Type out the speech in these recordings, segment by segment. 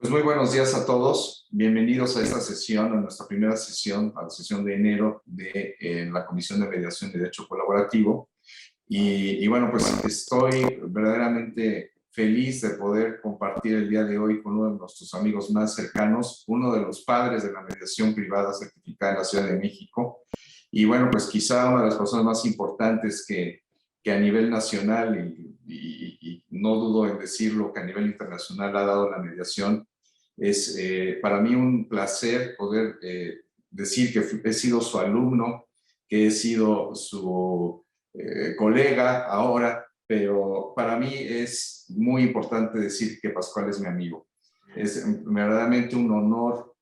Pues muy buenos días a todos. Bienvenidos a esta sesión, a nuestra primera sesión, a la sesión de enero de la Comisión de Mediación y Derecho Colaborativo. Y bueno, pues estoy verdaderamente feliz de poder compartir el día de hoy con uno de nuestros amigos más cercanos, uno de los padres de la mediación privada certificada en la Ciudad de México. Y bueno, pues quizá una de las personas más importantes que a nivel nacional, y no dudo en decirlo, que a nivel internacional ha dado la mediación. Es para mí un placer poder decir que he sido su alumno, que he sido su colega ahora, pero para mí es muy importante decir que Pascual es mi amigo. Es verdaderamente un honor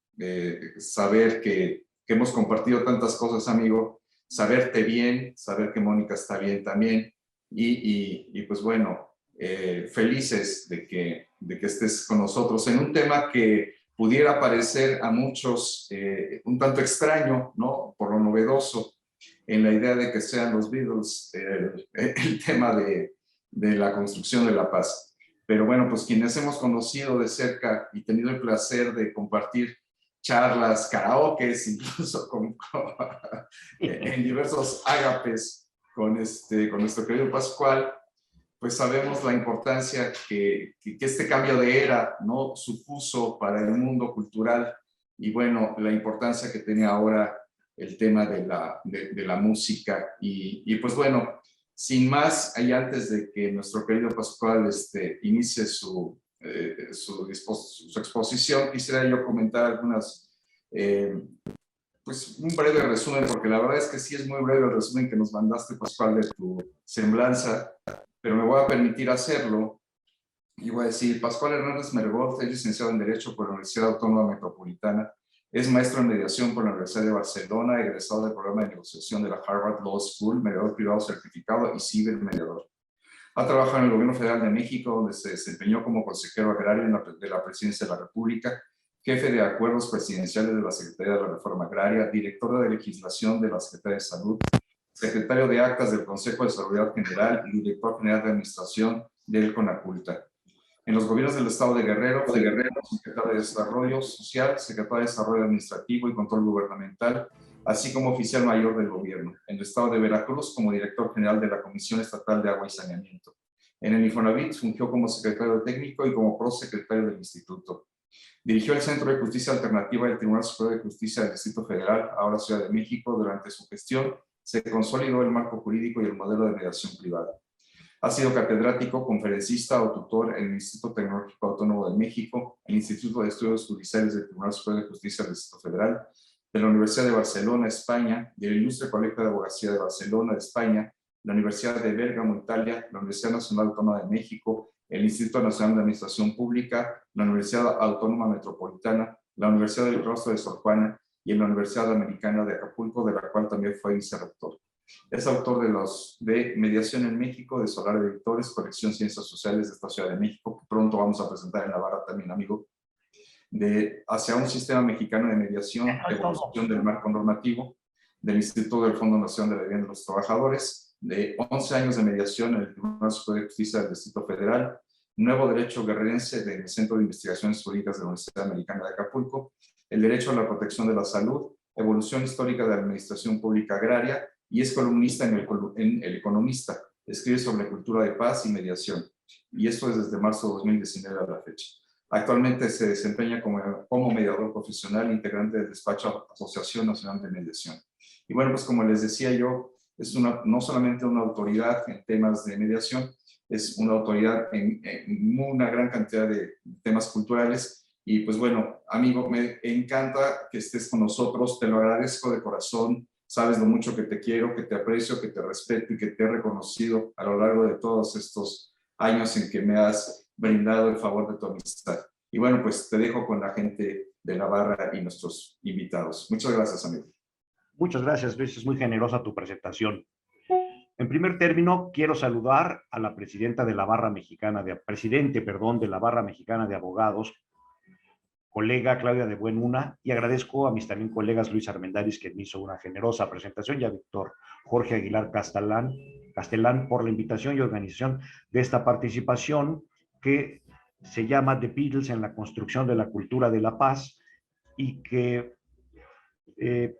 saber que hemos compartido tantas cosas, amigo, saberte bien, saber que Mónica está bien también, y pues bueno, felices de que estés con nosotros en un tema que pudiera parecer a muchos un tanto extraño, ¿no? Por lo novedoso, en la idea de que sean los Beatles el tema de la construcción de la paz. Pero bueno, pues quienes hemos conocido de cerca y tenido el placer de compartir charlas, karaokes, incluso en diversos ágapes con nuestro querido Pascual, pues sabemos la importancia que este cambio de era, ¿no?, supuso para el mundo cultural, y bueno, la importancia que tiene ahora el tema de la música. Y pues bueno, sin más, y antes de que nuestro querido Pascual inicie su exposición, quisiera yo comentar algunas, pues un breve resumen, porque la verdad es que sí es muy breve el resumen que nos mandaste, Pascual, de tu semblanza, pero me voy a permitir hacerlo y voy a decir: Pascual Hernández Mergoz es licenciado en Derecho por la Universidad Autónoma Metropolitana, es maestro en mediación por la Universidad de Barcelona, egresado del programa de negociación de la Harvard Law School, mediador privado certificado y cibermediador. Ha trabajado en el Gobierno Federal de México, donde se desempeñó como consejero agrario de la Presidencia de la República, jefe de acuerdos presidenciales de la Secretaría de la Reforma Agraria, director de legislación de la Secretaría de Salud, secretario de Actas del Consejo de Seguridad General y director general de Administración del CONACULTA. En los gobiernos del Estado de Guerrero, secretario de Desarrollo Social, secretario de Desarrollo Administrativo y Control Gubernamental, así como oficial mayor del gobierno. En el Estado de Veracruz, como director general de la Comisión Estatal de Agua y Saneamiento. En el Infonavit fungió como secretario técnico y como prosecretario del instituto. Dirigió el Centro de Justicia Alternativa del Tribunal Superior de Justicia del Distrito Federal, ahora Ciudad de México. Durante su gestión se consolidó el marco jurídico y el modelo de mediación privada. Ha sido catedrático, conferencista o tutor en el Instituto Tecnológico Autónomo de México, el Instituto de Estudios Judiciales del Tribunal Superior de Justicia del Distrito Federal, de la Universidad de Barcelona, España, de la Ilustre Colegio de Abogacía de Barcelona, de España, la Universidad de Bérgamo, Italia, la Universidad Nacional Autónoma de México, el Instituto Nacional de Administración Pública, la Universidad Autónoma Metropolitana, la Universidad del Claustro de Sor Juana y en la Universidad Americana de Acapulco, de la cual también fue vicerrector. Es autor de Mediación en México, de Solar Editores, Colección Ciencias Sociales de esta Ciudad de México, que pronto vamos a presentar en Navarra también, amigo, de Hacia un Sistema Mexicano de Mediación, Evolución del Marco Normativo, del Instituto del Fondo Nacional de la Vivienda de los Trabajadores, de 11 años de mediación en el Tribunal Superior de Justicia del Distrito Federal, Nuevo Derecho Guerrerense del Centro de Investigaciones Jurídicas de la Universidad Americana de Acapulco, el Derecho a la Protección de la Salud, Evolución Histórica de la Administración Pública Agraria, y es columnista en El Economista. Escribe sobre cultura de paz y mediación, y esto es desde marzo de 2019 a la fecha. Actualmente se desempeña como mediador profesional, integrante del despacho Asociación Nacional de Mediación. Y bueno, pues como les decía yo, es no solamente una autoridad en temas de mediación, es una autoridad en una gran cantidad de temas culturales. Y pues bueno, amigo, me encanta que estés con nosotros, te lo agradezco de corazón. Sabes lo mucho que te quiero, que te aprecio, que te respeto y que te he reconocido a lo largo de todos estos años en que me has brindado el favor de tu amistad. Y bueno, pues te dejo con la gente de la barra y nuestros invitados. Muchas gracias, amigo. Muchas gracias, Luis. Es muy generosa tu presentación. En primer término, quiero saludar a la presidenta de la Barra Mexicana de la Barra Mexicana de Abogados, colega Claudia de Buenuna, y agradezco a mis también colegas Luis Armendáriz, que me hizo una generosa presentación, y a Víctor Jorge Aguilar Castellán por la invitación y organización de esta participación, que se llama The Beatles en la construcción de la cultura de la paz y que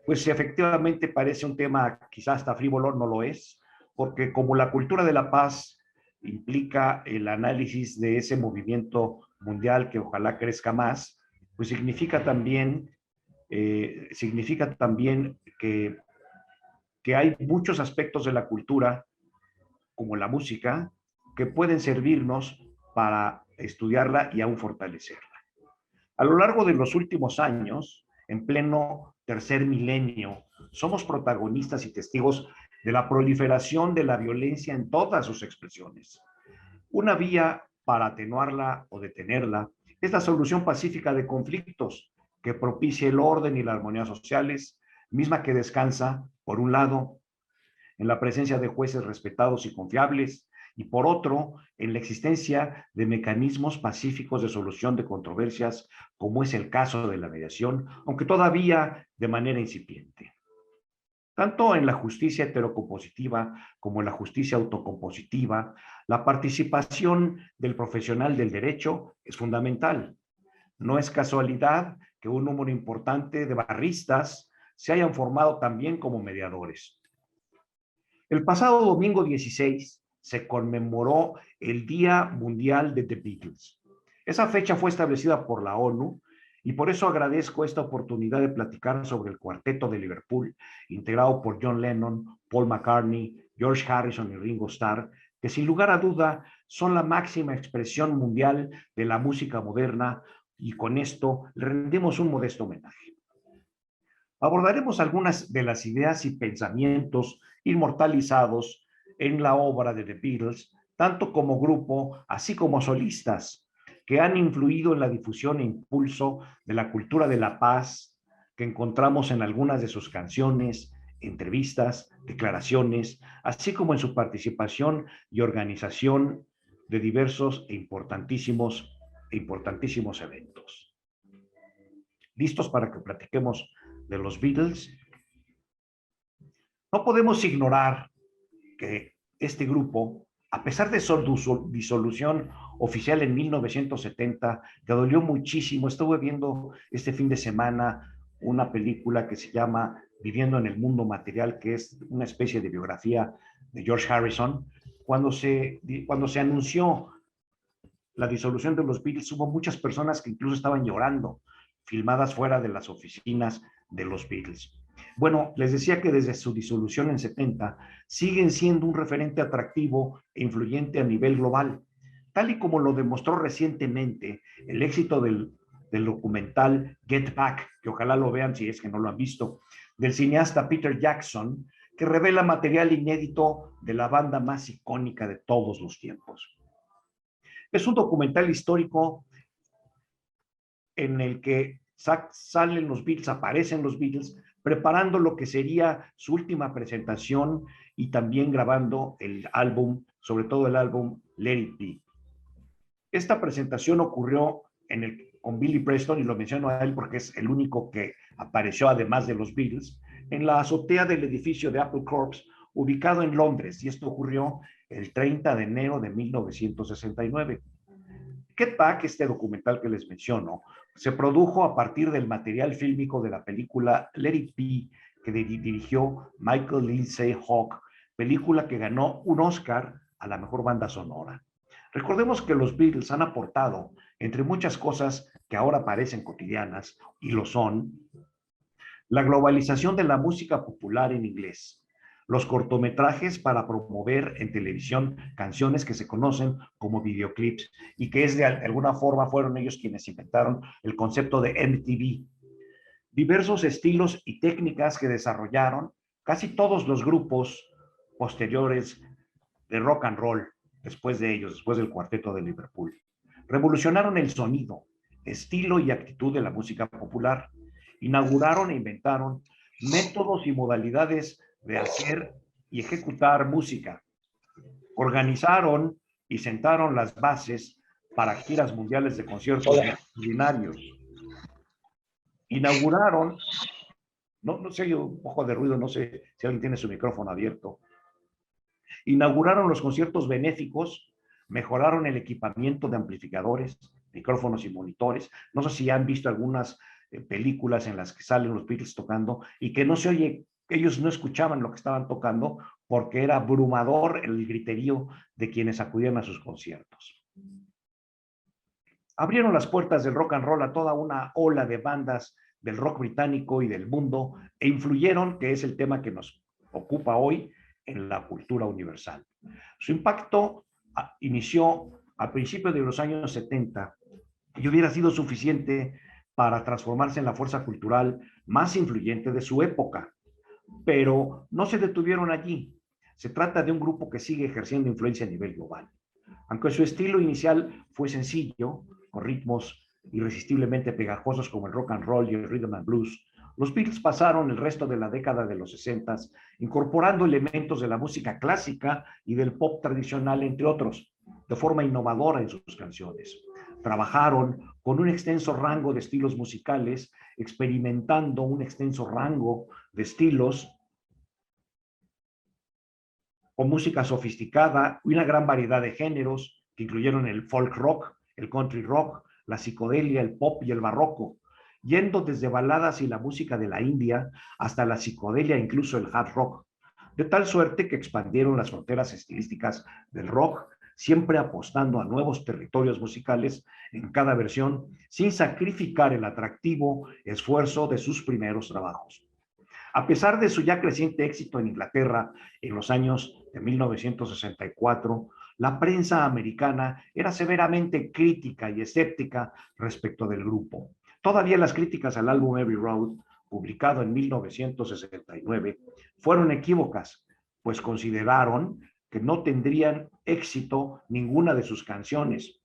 pues efectivamente parece un tema quizás hasta frívolo, no lo es, porque como la cultura de la paz implica el análisis de ese movimiento mundial que ojalá crezca más, pues significa también que hay muchos aspectos de la cultura, como la música, que pueden servirnos para estudiarla y aún fortalecerla. A lo largo de los últimos años, en pleno tercer milenio, somos protagonistas y testigos de la proliferación de la violencia en todas sus expresiones. Una vía para atenuarla o detenerla es la solución pacífica de conflictos que propicie el orden y la armonía sociales, misma que descansa, por un lado, en la presencia de jueces respetados y confiables, y por otro, en la existencia de mecanismos pacíficos de solución de controversias, como es el caso de la mediación, aunque todavía de manera incipiente. Tanto en la justicia heterocompositiva como en la justicia autocompositiva, la participación del profesional del derecho es fundamental. No es casualidad que un número importante de barristas se hayan formado también como mediadores. El pasado domingo 16 se conmemoró el Día Mundial de The Beatles. Esa fecha fue establecida por la ONU y por eso agradezco esta oportunidad de platicar sobre el cuarteto de Liverpool, integrado por John Lennon, Paul McCartney, George Harrison y Ringo Starr, que sin lugar a duda son la máxima expresión mundial de la música moderna, y con esto le rendimos un modesto homenaje. Abordaremos algunas de las ideas y pensamientos inmortalizados en la obra de The Beatles, tanto como grupo, así como solistas, que han influido en la difusión e impulso de la cultura de la paz que encontramos en algunas de sus canciones, entrevistas, declaraciones, así como en su participación y organización de diversos importantísimos eventos. ¿Listos para que platiquemos de los Beatles? No podemos ignorar que este grupo, a pesar de su disolución oficial en 1970, que dolió muchísimo, estuve viendo este fin de semana una película que se llama Viviendo en el Mundo Material, que es una especie de biografía de George Harrison. Cuando se anunció la disolución de los Beatles, hubo muchas personas que incluso estaban llorando, filmadas fuera de las oficinas de los Beatles. Bueno, les decía que desde su disolución en 70 siguen siendo un referente atractivo e influyente a nivel global, tal y como lo demostró recientemente el éxito del documental Get Back, que ojalá lo vean si es que no lo han visto, del cineasta Peter Jackson, que revela material inédito de la banda más icónica de todos los tiempos. Es un documental histórico en el que salen los Beatles, aparecen los Beatles, preparando lo que sería su última presentación y también grabando el álbum, sobre todo el álbum Let It Be. Esta presentación ocurrió con Billy Preston, y lo menciono a él porque es el único que apareció además de los Beatles, en la azotea del edificio de Apple Corps, ubicado en Londres, y esto ocurrió el 30 de enero de 1969. Get Back, este documental que les menciono, se produjo a partir del material fílmico de la película Let It Be, que dirigió Michael Lindsay Hogg, película que ganó un Oscar a la mejor banda sonora. Recordemos que los Beatles han aportado, entre muchas cosas que ahora parecen cotidianas, y lo son, la globalización de la música popular en inglés, los cortometrajes para promover en televisión canciones que se conocen como videoclips y que de alguna forma fueron ellos quienes inventaron el concepto de MTV. Diversos estilos y técnicas que desarrollaron casi todos los grupos posteriores de rock and roll después de ellos, después del cuarteto de Liverpool. Revolucionaron el sonido, estilo y actitud de la música popular. Inauguraron e inventaron métodos y modalidades de hacer y ejecutar música. Organizaron y sentaron las bases para giras mundiales de conciertos extraordinarios. Inauguraron, no sé, un poco de ruido, no sé si alguien tiene su micrófono abierto. Inauguraron los conciertos benéficos mejoraron el equipamiento de amplificadores, micrófonos y monitores. No sé si han visto algunas películas en las que salen los Beatles tocando y que no se oye, ellos no escuchaban lo que estaban tocando porque era abrumador el griterío de quienes acudían a sus conciertos. Abrieron las puertas del rock and roll a toda una ola de bandas del rock británico y del mundo e influyeron, que es el tema que nos ocupa hoy, en la cultura universal. Su impacto inició a principios de los años 70 y hubiera sido suficiente para transformarse en la fuerza cultural más influyente de su época. Pero no se detuvieron allí. Se trata de un grupo que sigue ejerciendo influencia a nivel global. Aunque su estilo inicial fue sencillo, con ritmos irresistiblemente pegajosos como el rock and roll y el rhythm and blues, los Beatles pasaron el resto de la década de los 60 incorporando elementos de la música clásica y del pop tradicional, entre otros, de forma innovadora en sus canciones. Trabajaron con un extenso rango de estilos musicales, experimentando un extenso rango de estilos con música sofisticada y una gran variedad de géneros que incluyeron el folk rock, el country rock, la psicodelia, el pop y el barroco, yendo desde baladas y la música de la India hasta la psicodelia e incluso el hard rock, de tal suerte que expandieron las fronteras estilísticas del rock, siempre apostando a nuevos territorios musicales en cada versión, sin sacrificar el atractivo esfuerzo de sus primeros trabajos. A pesar de su ya creciente éxito en Inglaterra en los años de 1964, la prensa americana era severamente crítica y escéptica respecto del grupo. Todavía las críticas al álbum Abbey Road, publicado en 1969, fueron equívocas, pues consideraron que no tendrían éxito ninguna de sus canciones.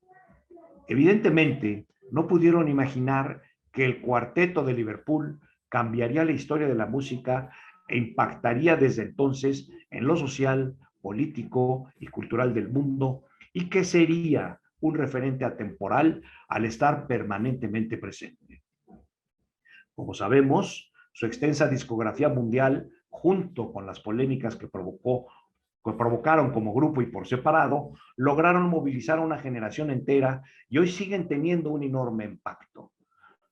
Evidentemente, no pudieron imaginar que el Cuarteto de Liverpool cambiaría la historia de la música e impactaría desde entonces en lo social, político y cultural del mundo, y que sería un referente atemporal al estar permanentemente presente. Como sabemos, su extensa discografía mundial, junto con las polémicas que provocaron como grupo y por separado, lograron movilizar a una generación entera y hoy siguen teniendo un enorme impacto.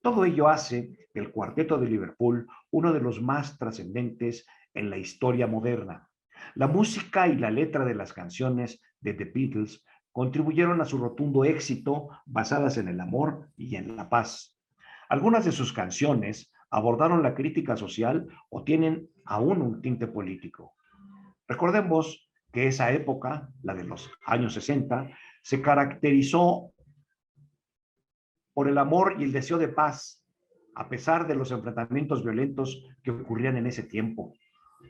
Todo ello hace el Cuarteto de Liverpool uno de los más trascendentes en la historia moderna. La música y la letra de las canciones de The Beatles contribuyeron a su rotundo éxito basadas en el amor y en la paz. Algunas de sus canciones abordaron la crítica social o tienen aún un tinte político. Recordemos que esa época, la de los años 60, se caracterizó por el amor y el deseo de paz, a pesar de los enfrentamientos violentos que ocurrían en ese tiempo.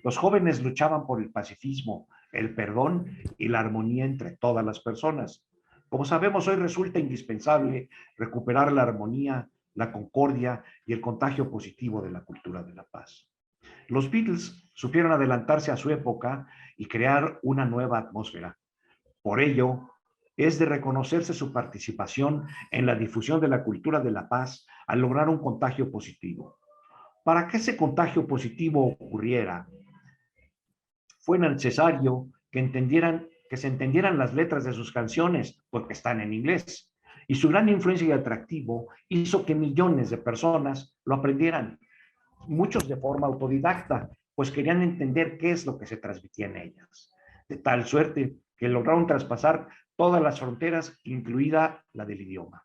Los jóvenes luchaban por el pacifismo, el perdón y la armonía entre todas las personas. Como sabemos, hoy resulta indispensable recuperar la armonía, la concordia y el contagio positivo de la cultura de la paz. Los Beatles supieron adelantarse a su época y crear una nueva atmósfera. Por ello, es de reconocerse su participación en la difusión de la cultura de la paz al lograr un contagio positivo. Para que ese contagio positivo ocurriera, fue necesario que se entendieran las letras de sus canciones, porque están en inglés. Y su gran influencia y atractivo hizo que millones de personas lo aprendieran, muchos de forma autodidacta, pues querían entender qué es lo que se transmitía en ellas. De tal suerte que lograron traspasar todas las fronteras, incluida la del idioma.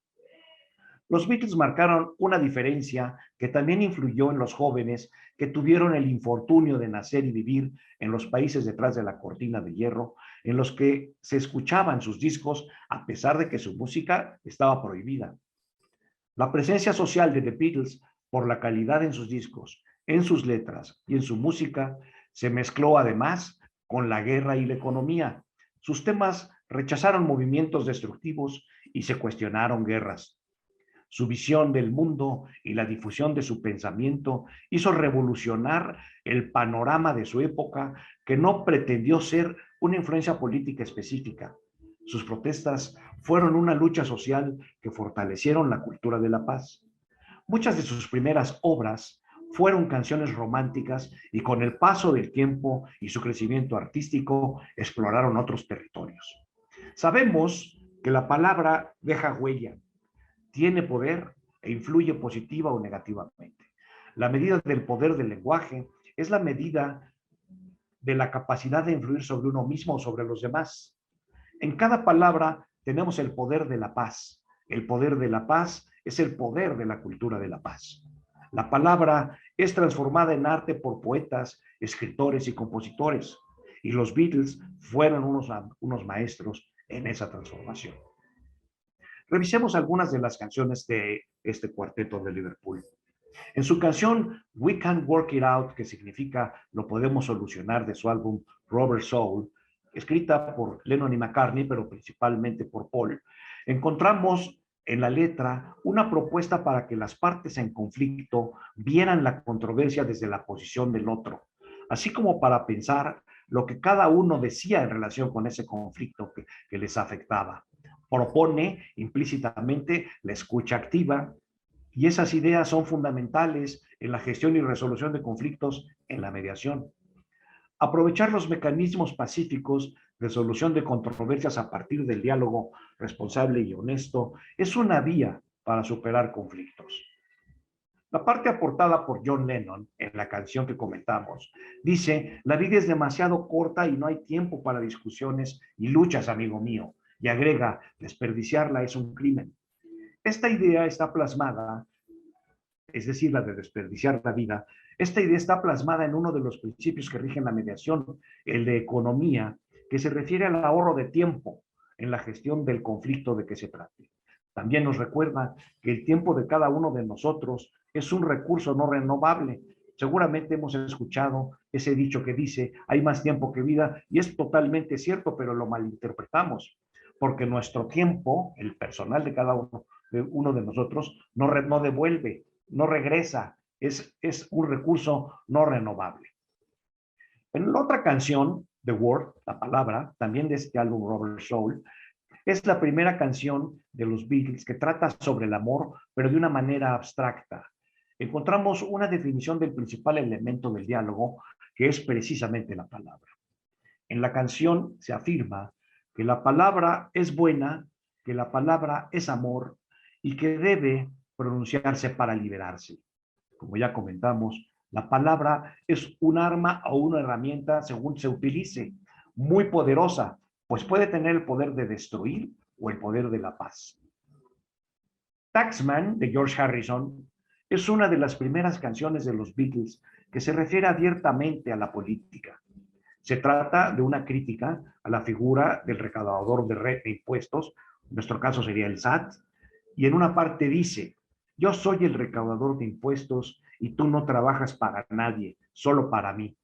Los Beatles marcaron una diferencia que también influyó en los jóvenes que tuvieron el infortunio de nacer y vivir en los países detrás de la cortina de hierro, en los que se escuchaban sus discos a pesar de que su música estaba prohibida. La presencia social de The Beatles, por la calidad en sus discos, en sus letras y en su música, se mezcló además con la guerra y la economía. Sus temas rechazaron movimientos destructivos y se cuestionaron guerras. Su visión del mundo y la difusión de su pensamiento hizo revolucionar el panorama de su época, que no pretendió ser una influencia política específica. Sus protestas fueron una lucha social que fortalecieron la cultura de la paz. Muchas de sus primeras obras fueron canciones románticas y con el paso del tiempo y su crecimiento artístico exploraron otros territorios. Sabemos que la palabra deja huella, tiene poder e influye positiva o negativamente. La medida del poder del lenguaje es la medida de la capacidad de influir sobre uno mismo o sobre los demás. En cada palabra tenemos el poder de la paz. El poder de la paz es el poder de la cultura de la paz. La palabra es transformada en arte por poetas, escritores y compositores, y los Beatles fueron unos maestros en esa transformación. Revisemos algunas de las canciones de este cuarteto de Liverpool. En su canción We Can Work It Out, que significa lo podemos solucionar, de su álbum Rubber Soul, escrita por Lennon y McCartney, pero principalmente por Paul, encontramos en la letra una propuesta para que las partes en conflicto vieran la controversia desde la posición del otro, así como para pensar lo que cada uno decía en relación con ese conflicto que les afectaba. Propone implícitamente la escucha activa, y esas ideas son fundamentales en la gestión y resolución de conflictos en la mediación. Aprovechar los mecanismos pacíficos de solución de controversias a partir del diálogo responsable y honesto es una vía para superar conflictos. La parte aportada por John Lennon en la canción que comentamos dice: la vida es demasiado corta y no hay tiempo para discusiones y luchas, amigo mío. Y agrega: desperdiciarla es un crimen. Esta idea está plasmada, es decir, la de desperdiciar la vida, esta idea está plasmada en uno de los principios que rigen la mediación, el de economía, que se refiere al ahorro de tiempo en la gestión del conflicto de que se trate. También nos recuerda que el tiempo de cada uno de nosotros es un recurso no renovable. Seguramente hemos escuchado ese dicho que dice: hay más tiempo que vida, y es totalmente cierto, pero lo malinterpretamos, porque nuestro tiempo, el personal de cada uno de nosotros, no devuelve, no regresa, es un recurso no renovable. En la otra canción, The Word, la palabra, también de este álbum Rubber Soul, es la primera canción de los Beatles que trata sobre el amor, pero de una manera abstracta. Encontramos una definición del principal elemento del diálogo, que es precisamente la palabra. En la canción se afirma que la palabra es buena, que la palabra es amor y que debe pronunciarse para liberarse. Como ya comentamos, la palabra es un arma o una herramienta según se utilice, muy poderosa, pues puede tener el poder de destruir o el poder de la paz. Taxman, de George Harrison, es una de las primeras canciones de los Beatles que se refiere abiertamente a la política. Se trata de una crítica a la figura del recaudador de impuestos, en nuestro caso sería el SAT, y en una parte dice: yo soy el recaudador de impuestos y tú no trabajas para nadie, solo para mí.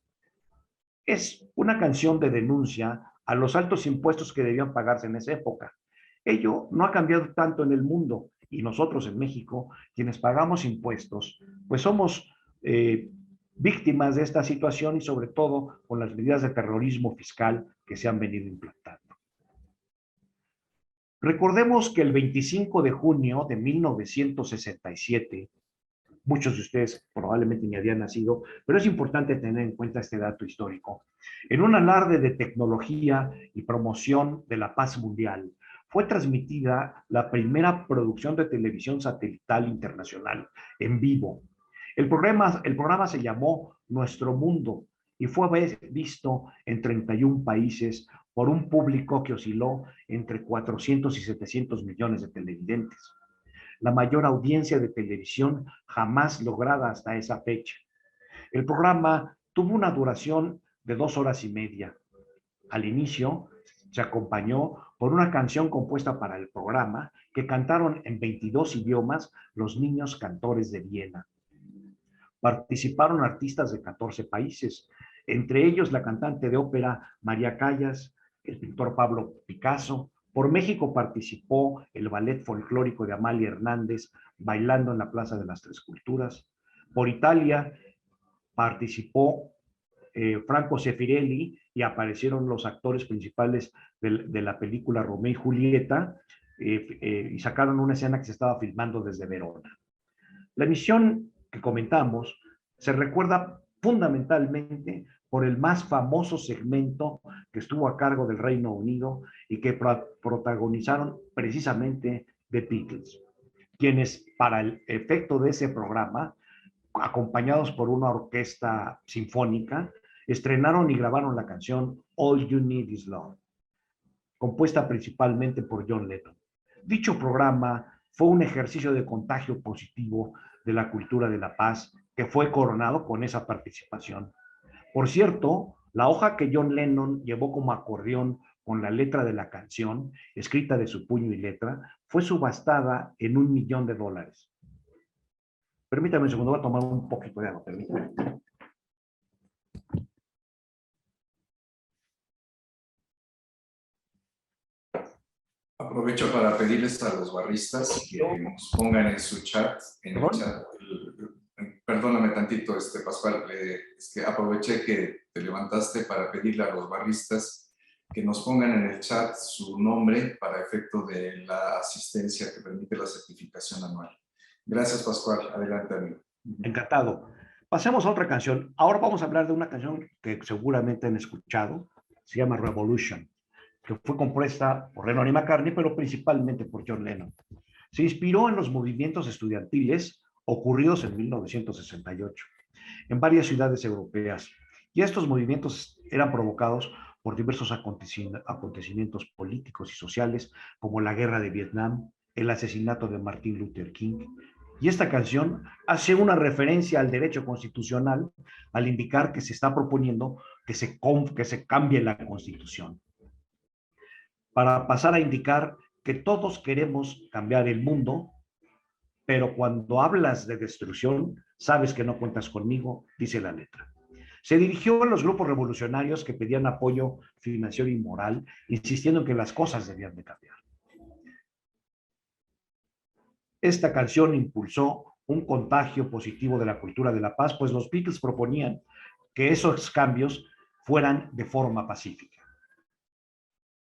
Es una canción de denuncia a los altos impuestos que debían pagarse en esa época. Ello no ha cambiado tanto en el mundo, y nosotros en México, quienes pagamos impuestos, pues somos víctimas de esta situación, y sobre todo con las medidas de terrorismo fiscal que se han venido implantando. Recordemos que el 25 de junio de 1967, muchos de ustedes probablemente ni habían nacido, pero es importante tener en cuenta este dato histórico. En un alarde de tecnología y promoción de la paz mundial, fue transmitida la primera producción de televisión satelital internacional en vivo. El programa se llamó Nuestro Mundo y fue visto en 31 países por un público que osciló entre 400 y 700 millones de televidentes, la mayor audiencia de televisión jamás lograda hasta esa fecha. El programa tuvo una duración de 2 horas y media. Al inicio se acompañó por una canción compuesta para el programa que cantaron en 22 idiomas los niños cantores de Viena. Participaron artistas de 14 países, entre ellos la cantante de ópera María Callas, el pintor Pablo Picasso. Por México participó el ballet folclórico de Amalia Hernández, Bailando en la Plaza de las Tres Culturas. Por Italia participó Franco Sefirelli, y aparecieron los actores principales de la película Romeo y Julieta, y sacaron una escena que se estaba filmando desde Verona. La emisión que comentamos se recuerda fundamentalmente por el más famoso segmento que estuvo a cargo del Reino Unido y que protagonizaron precisamente The Beatles, quienes para el efecto de ese programa, acompañados por una orquesta sinfónica, estrenaron y grabaron la canción All You Need Is Love, compuesta principalmente por John Lennon. Dicho programa fue un ejercicio de contagio positivo de la cultura de la paz que fue coronado con esa participación. Por cierto, la hoja que John Lennon llevó como acordeón con la letra de la canción, escrita de su puño y letra, fue subastada en $1.000.000. Permítame un segundo, voy a tomar un poquito de agua, permítame. Aprovecho para pedirles a los barristas que nos pongan en su chat, en el chat. Perdóname tantito, Pascual, es que aproveché que te levantaste para pedirle a los barristas que nos pongan en el chat su nombre para efecto de la asistencia que permite la certificación anual. Gracias, Pascual. Adelante, amigo. Encantado. Pasemos a otra canción. Ahora vamos a hablar de una canción que seguramente han escuchado. Se llama Revolution, que fue compuesta por Lennon y McCartney, pero principalmente por John Lennon. Se inspiró en los movimientos estudiantiles ocurridos en 1968 en varias ciudades europeas, y estos movimientos eran provocados por diversos acontecimientos políticos y sociales, como la guerra de Vietnam, el asesinato de Martin Luther King, y esta canción hace una referencia al derecho constitucional al indicar que se está proponiendo que se cambie la Constitución, para pasar a indicar que todos queremos cambiar el mundo, pero cuando hablas de destrucción, sabes que no cuentas conmigo, dice la letra. Se dirigió a los grupos revolucionarios que pedían apoyo financiero y moral, insistiendo en que las cosas debían de cambiar. Esta canción impulsó un contagio positivo de la cultura de la paz, pues los Beatles proponían que esos cambios fueran de forma pacífica.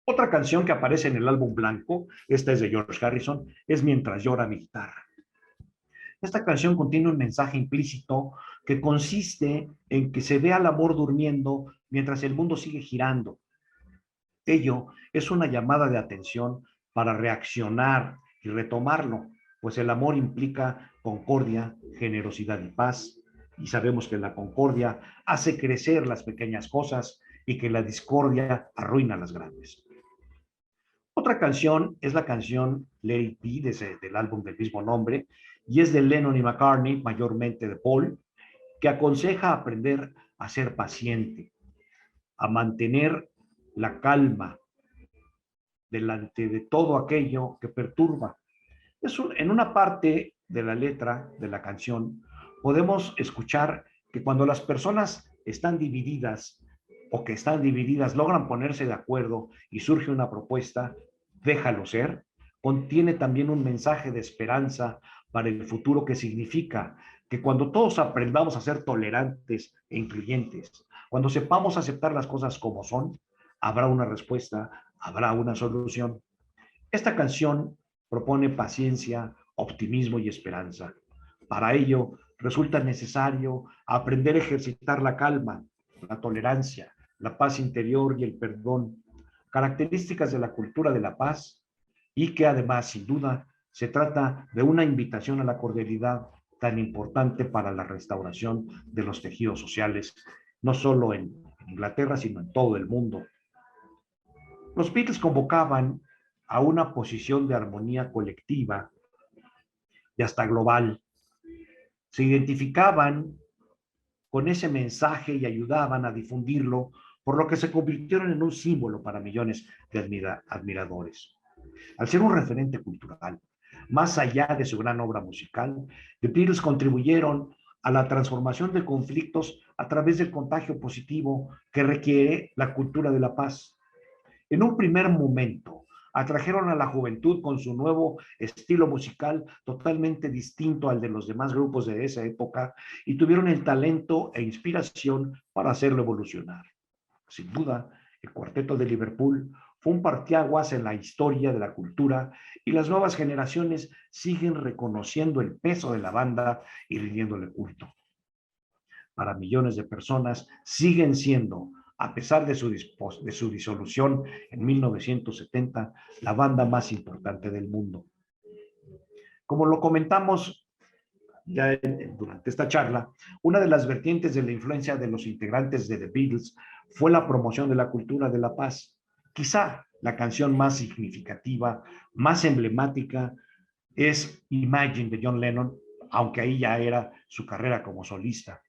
Otra canción que aparece en el álbum blanco, esta es de George Harrison, es Mientras llora mi guitarra. Esta canción contiene un mensaje implícito que consiste en que se ve al amor durmiendo mientras el mundo sigue girando. Ello es una llamada de atención para reaccionar y retomarlo, pues el amor implica concordia, generosidad y paz, y sabemos que la concordia hace crecer las pequeñas cosas y que la discordia arruina las grandes. Otra canción es la canción Let It Be, del álbum del mismo nombre, y es de Lennon y McCartney, mayormente de Paul, que aconseja aprender a ser paciente, a mantener la calma delante de todo aquello que perturba. En una parte de la letra de la canción podemos escuchar que cuando las personas están divididas o que están divididas logran ponerse de acuerdo y surge una propuesta, déjalo ser, contiene también un mensaje de esperanza para el futuro, que significa que cuando todos aprendamos a ser tolerantes e incluyentes, cuando sepamos aceptar las cosas como son, habrá una respuesta, habrá una solución. Esta canción propone paciencia, optimismo y esperanza. Para ello, resulta necesario aprender a ejercitar la calma, la tolerancia, la paz interior y el perdón, características de la cultura de la paz, y que además, sin duda, se trata de una invitación a la cordialidad tan importante para la restauración de los tejidos sociales, no solo en Inglaterra, sino en todo el mundo. Los Beatles convocaban a una posición de armonía colectiva y hasta global. Se identificaban con ese mensaje y ayudaban a difundirlo, por lo que se convirtieron en un símbolo para millones de admiradores. Al ser un referente cultural, más allá de su gran obra musical, The Beatles contribuyeron a la transformación de conflictos a través del contagio positivo que requiere la cultura de la paz. En un primer momento, atrajeron a la juventud con su nuevo estilo musical totalmente distinto al de los demás grupos de esa época, y tuvieron el talento e inspiración para hacerlo evolucionar. Sin duda, el Cuarteto de Liverpool fue un parteaguas en la historia de la cultura, y las nuevas generaciones siguen reconociendo el peso de la banda y rindiéndole culto. para millones de personas, siguen siendo, a pesar de su disolución en 1970, la banda más importante del mundo. Como lo comentamos ya durante esta charla, una de las vertientes de la influencia de los integrantes de The Beatles fue la promoción de la cultura de la paz. Quizá la canción más significativa, más emblemática, es Imagine de John Lennon, aunque ahí ya era su carrera como solista.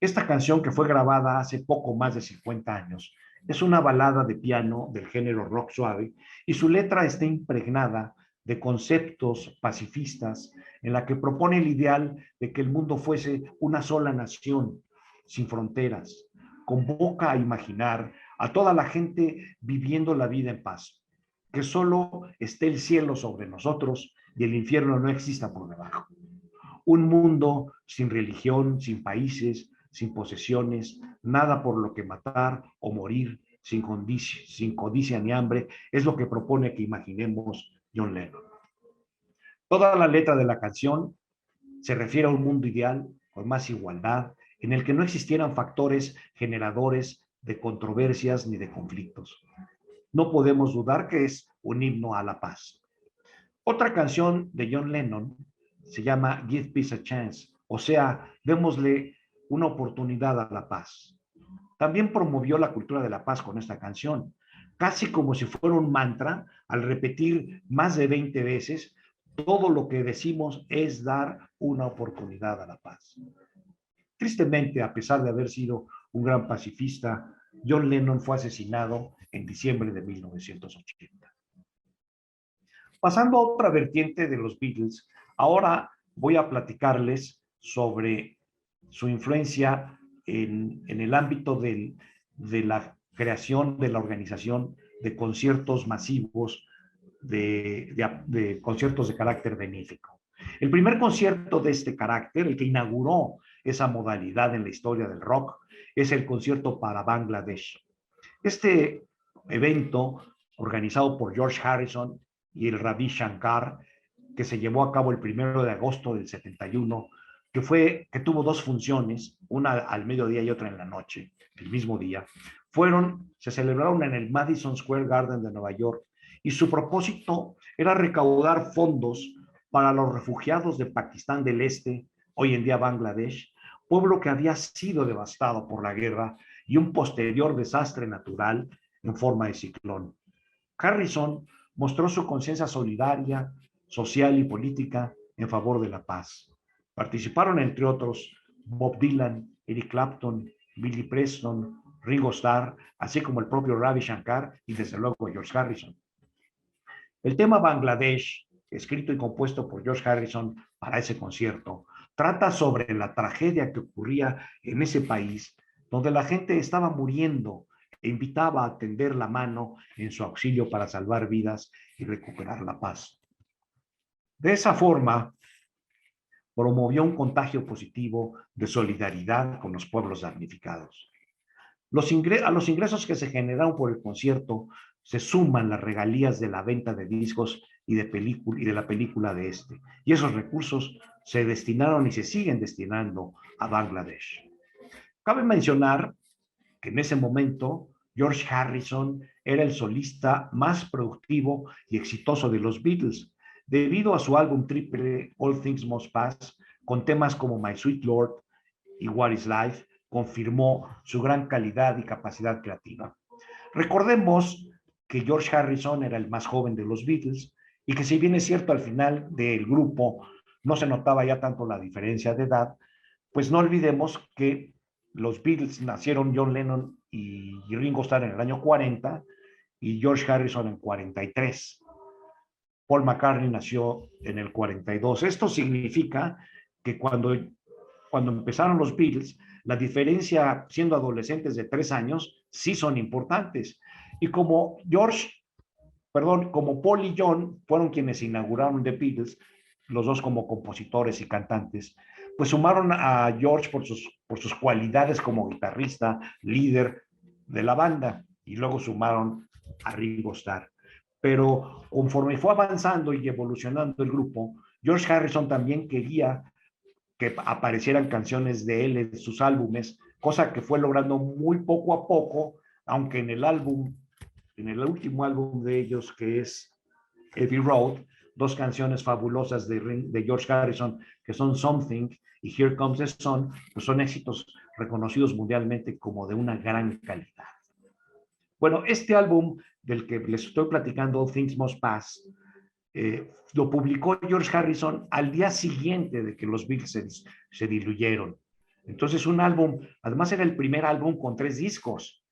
Esta canción, que fue grabada hace poco más de 50 años, es una balada de piano del género rock suave y su letra está impregnada de conceptos pacifistas en la que propone el ideal de que el mundo fuese una sola nación, sin fronteras. Convoca a imaginar a toda la gente viviendo la vida en paz, que solo esté el cielo sobre nosotros y el infierno no exista por debajo. Un mundo sin religión, sin países, sin posesiones, nada por lo que matar o morir, sin codicia ni hambre, es lo que propone que imaginemos John Lennon. Toda la letra de la canción se refiere a un mundo ideal con más igualdad, en el que no existieran factores generadores de controversias ni de conflictos. No podemos dudar que es un himno a la paz. Otra canción de John Lennon se llama Give Peace a Chance, o sea, démosle una oportunidad a la paz. También promovió la cultura de la paz con esta canción, casi como si fuera un mantra, al repetir más de 20 veces, todo lo que decimos es dar una oportunidad a la paz. Tristemente, a pesar de haber sido un gran pacifista, John Lennon fue asesinado en diciembre de 1980. Pasando a otra vertiente de los Beatles, ahora voy a platicarles sobre su influencia en el ámbito de la creación de la organización de conciertos masivos, de conciertos de carácter benéfico. El primer concierto de este carácter, el que inauguró esa modalidad en la historia del rock, es el concierto para Bangladesh. Este evento, organizado por George Harrison y el Ravi Shankar, que se llevó a cabo el 1 de agosto del 71, que tuvo dos funciones, una al mediodía y otra en la noche, el mismo día, se celebraron en el Madison Square Garden de Nueva York, y su propósito era recaudar fondos para los refugiados de Pakistán del Este, hoy en día Bangladesh, pueblo que había sido devastado por la guerra y un posterior desastre natural en forma de ciclón. Harrison mostró su conciencia solidaria, social y política en favor de la paz. Participaron, entre otros, Bob Dylan, Eric Clapton, Billy Preston, Ringo Starr, así como el propio Ravi Shankar y, desde luego, George Harrison. El tema Bangladesh, escrito y compuesto por George Harrison para ese concierto, trata sobre la tragedia que ocurría en ese país, donde la gente estaba muriendo e invitaba a tender la mano en su auxilio para salvar vidas y recuperar la paz. De esa forma, promovió un contagio positivo de solidaridad con los pueblos damnificados. A los ingresos que se generaron por el concierto se suman las regalías de la venta de discos y de la película de este. Y esos recursos se destinaron y se siguen destinando a Bangladesh. Cabe mencionar que en ese momento George Harrison era el solista más productivo y exitoso de los Beatles, debido a su álbum triple All Things Must Pass, con temas como My Sweet Lord y What is Life, confirmó su gran calidad y capacidad creativa. Recordemos que George Harrison era el más joven de los Beatles y que, si bien es cierto, al final del grupo no se notaba ya tanto la diferencia de edad, pues no olvidemos que los Beatles nacieron John Lennon y Ringo Starr en el año 40 y George Harrison en 43. Paul McCartney nació en el 42. Esto significa que cuando empezaron los Beatles, la diferencia siendo adolescentes de 3 años sí son importantes. Y como Paul y John fueron quienes inauguraron The Beatles, los dos como compositores y cantantes, pues sumaron a George por sus cualidades como guitarrista, líder de la banda, y luego sumaron a Ringo Starr. Pero conforme fue avanzando y evolucionando el grupo, George Harrison también quería que aparecieran canciones de él en sus álbumes, cosa que fue logrando muy poco a poco, aunque en el álbum, en el último álbum de ellos, que es Abbey Road, dos canciones fabulosas de George Harrison, que son Something y Here Comes the Sun, pues son éxitos reconocidos mundialmente como de una gran calidad. Bueno, este álbum del que les estoy platicando, All Things Must Pass, lo publicó George Harrison al día siguiente de que los Beatles se diluyeron. Entonces, un álbum, además era el primer álbum con 3 discos.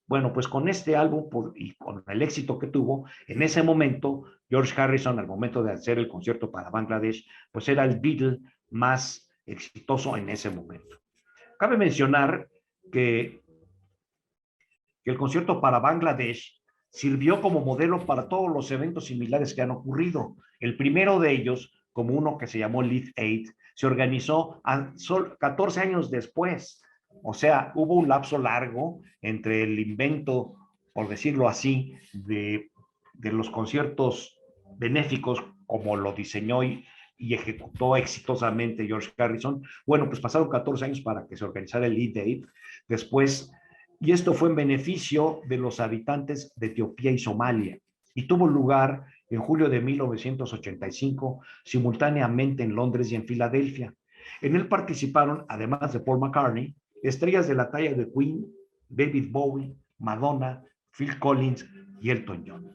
Bueno, pues con este álbum y con el éxito que tuvo, en ese momento, George Harrison, al momento de hacer el concierto para Bangladesh, pues era el Beatle más exitoso en ese momento. Cabe mencionar que el concierto para Bangladesh sirvió como modelo para todos los eventos similares que han ocurrido. El primero de ellos, como uno que se llamó Live Aid, se organizó 14 años después. O sea, hubo un lapso largo entre el invento, por decirlo así, de los conciertos benéficos, como lo diseñó y ejecutó exitosamente George Harrison. Bueno, pues pasaron 14 años para que se organizara el Live Aid. Después, y esto fue en beneficio de los habitantes de Etiopía y Somalia, y tuvo lugar en julio de 1985, simultáneamente en Londres y en Filadelfia. En él participaron, además de Paul McCartney, estrellas de la talla de Queen, David Bowie, Madonna, Phil Collins y Elton John.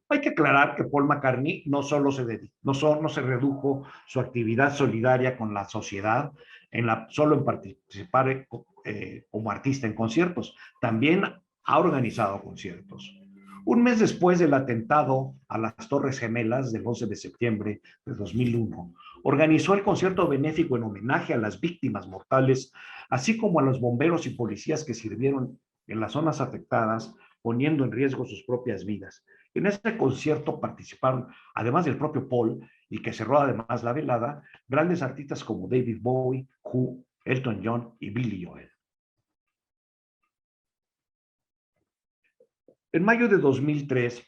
Hay que aclarar que Paul McCartney no se redujo su actividad solidaria con la sociedad solo en participar como artista en conciertos, también ha organizado conciertos. Un mes después del atentado a las Torres Gemelas del 11 de septiembre de 2001, organizó el concierto benéfico en homenaje a las víctimas mortales, así como a los bomberos y policías que sirvieron en las zonas afectadas, poniendo en riesgo sus propias vidas. En este concierto participaron, además del propio Paul, y que cerró además la velada, grandes artistas como David Bowie, Who, Elton John y Billy Joel. En mayo de 2003,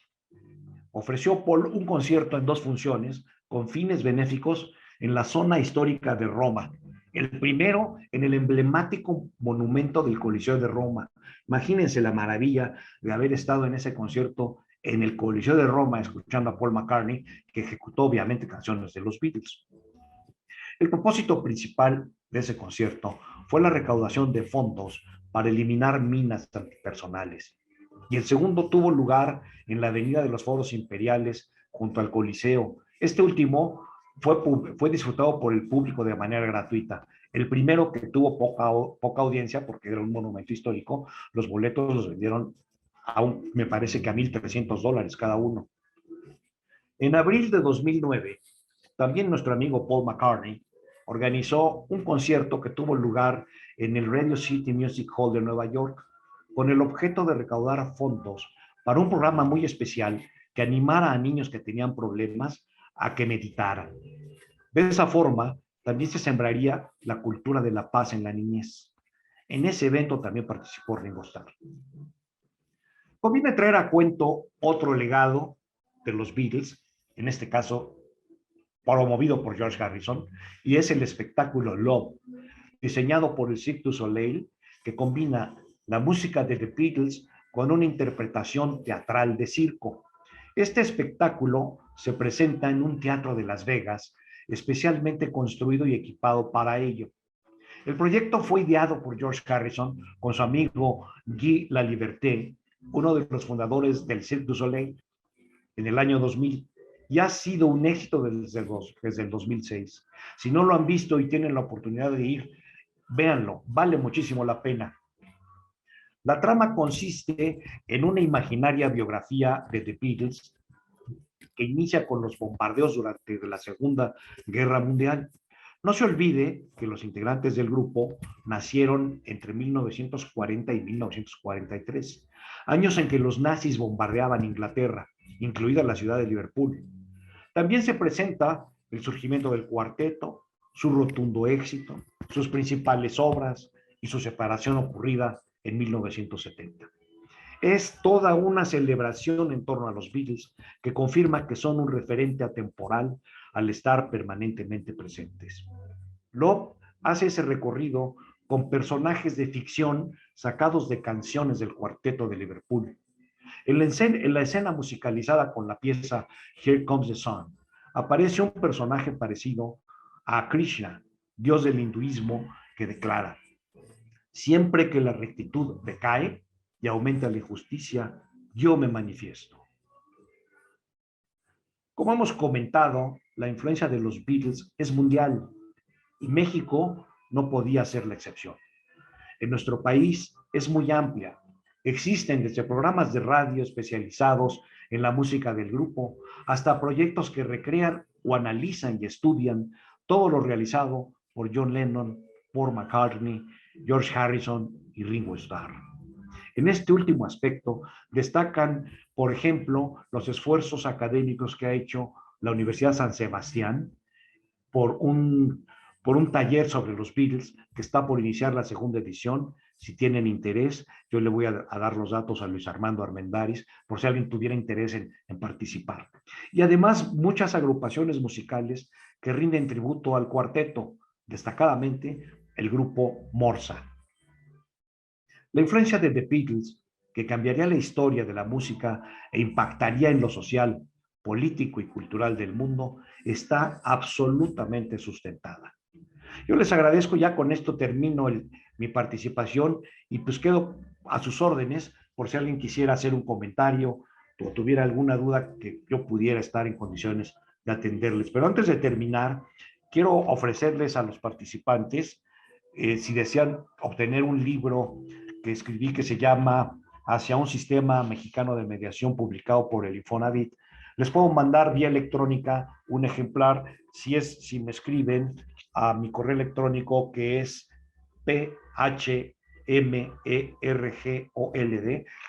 ofreció Paul un concierto en 2 funciones con fines benéficos en la zona histórica de Roma. El primero en el emblemático monumento del Coliseo de Roma. Imagínense la maravilla de haber estado en ese concierto en el Coliseo de Roma escuchando a Paul McCartney, que ejecutó obviamente canciones de los Beatles. El propósito principal de ese concierto fue la recaudación de fondos para eliminar minas antipersonales. Y el segundo tuvo lugar en la Avenida de los Foros Imperiales, junto al Coliseo. Este último fue disfrutado por el público de manera gratuita. El primero, que tuvo poca audiencia, porque era un monumento histórico, los boletos los vendieron me parece que a $1,300 cada uno. En abril de 2009, también nuestro amigo Paul McCartney organizó un concierto que tuvo lugar en el Radio City Music Hall de Nueva York, con el objeto de recaudar fondos para un programa muy especial que animara a niños que tenían problemas a que meditaran. De esa forma, también se sembraría la cultura de la paz en la niñez. En ese evento también participó Ringo Starr. Conviene traer a cuento otro legado de los Beatles, en este caso promovido por George Harrison, y es el espectáculo Love, diseñado por el Cirque du Soleil, que combina la música de The Beatles con una interpretación teatral de circo. Este espectáculo se presenta en un teatro de Las Vegas, especialmente construido y equipado para ello. El proyecto fue ideado por George Harrison con su amigo Guy Laliberté, uno de los fundadores del Cirque du Soleil, en el año 2000, y ha sido un éxito desde el 2006. Si no lo han visto y tienen la oportunidad de ir, véanlo, vale muchísimo la pena. La trama consiste en una imaginaria biografía de The Beatles que inicia con los bombardeos durante la Segunda Guerra Mundial. No se olvide que los integrantes del grupo nacieron entre 1940 y 1943, años en que los nazis bombardeaban Inglaterra, incluida la ciudad de Liverpool. También se presenta el surgimiento del cuarteto, su rotundo éxito, sus principales obras y su separación ocurrida en 1970. Es toda una celebración en torno a los Beatles que confirma que son un referente atemporal al estar permanentemente presentes. Love hace ese recorrido con personajes de ficción sacados de canciones del cuarteto de Liverpool. En la escena musicalizada con la pieza Here Comes the Sun, aparece un personaje parecido a Krishna, dios del hinduismo, que declara: siempre que la rectitud decae y aumenta la injusticia, yo me manifiesto. Como hemos comentado, la influencia de los Beatles es mundial y México no podía ser la excepción. En nuestro país es muy amplia. Existen desde programas de radio especializados en la música del grupo hasta proyectos que recrean o analizan y estudian todo lo realizado por John Lennon, Paul McCartney, George Harrison y Ringo Starr. En este último aspecto destacan, por ejemplo, los esfuerzos académicos que ha hecho la Universidad San Sebastián por un taller sobre los Beatles que está por iniciar la segunda edición. Si tienen interés, yo le voy a dar los datos a Luis Armando Armendáriz por si alguien tuviera interés en participar. Y además muchas agrupaciones musicales que rinden tributo al cuarteto, destacadamente el grupo Morsa. La influencia de The Beatles, que cambiaría la historia de la música e impactaría en lo social, político y cultural del mundo, está absolutamente sustentada. Yo les agradezco, ya con esto termino mi participación y pues quedo a sus órdenes por si alguien quisiera hacer un comentario o tuviera alguna duda que yo pudiera estar en condiciones de atenderles. Pero antes de terminar, quiero ofrecerles a los participantes, si desean obtener un libro que escribí que se llama Hacia un sistema mexicano de mediación, publicado por el Infonavit, les puedo mandar vía electrónica un ejemplar si me escriben a mi correo electrónico, que es phmergold.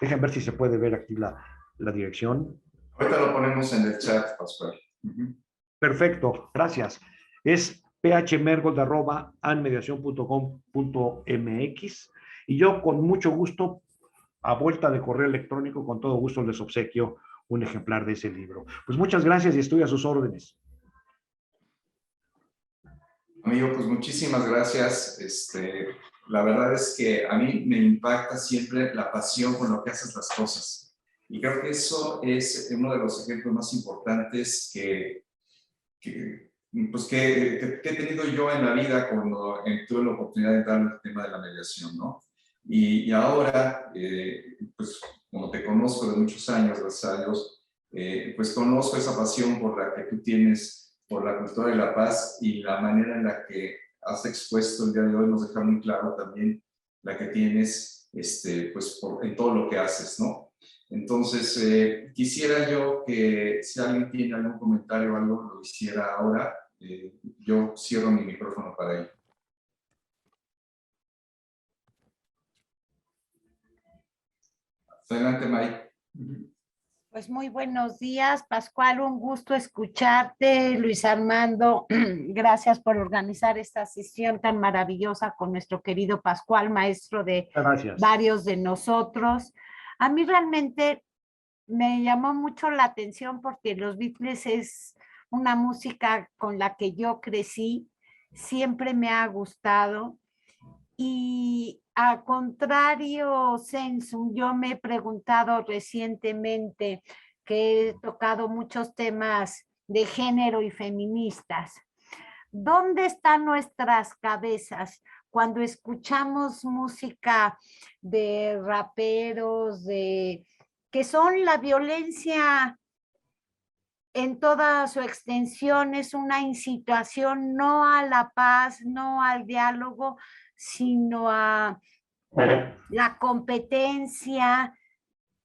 Dejen ver si se puede ver aquí la dirección. Ahorita lo ponemos en el chat, Pascual. Perfecto, gracias. Es phmergold@anmediacion.com.mx y yo con mucho gusto, a vuelta de correo electrónico, con todo gusto les obsequio un ejemplar de ese libro. Pues muchas gracias y estoy a sus órdenes. Amigo, pues muchísimas gracias. La verdad es que a mí me impacta siempre la pasión con lo que haces las cosas. Y creo que eso es uno de los ejemplos más importantes que he tenido yo en la vida cuando tuve la oportunidad de entrar en el tema de la mediación, ¿no? Y ahora, pues como te conozco de muchos años, gracias a Dios, pues conozco esa pasión por la que tú tienes por la cultura de la paz y la manera en la que has expuesto el día de hoy nos deja muy claro también la que tienes pues en todo lo que haces, ¿no? Entonces, quisiera yo que si alguien tiene algún comentario o algo, lo hiciera ahora. Yo cierro mi micrófono para ello. Adelante, Mike. Pues muy buenos días, Pascual, un gusto escucharte. Luis Armando, gracias por organizar esta sesión tan maravillosa con nuestro querido Pascual, maestro de varios de nosotros. A mí realmente me llamó mucho la atención porque los Beatles es una música con la que yo crecí, siempre me ha gustado. Y a contrario, Sensum, yo me he preguntado recientemente que he tocado muchos temas de género y feministas. ¿Dónde están nuestras cabezas cuando escuchamos música de raperos, que son la violencia en toda su extensión? Es una incitación no a la paz, no al diálogo, sino a la competencia.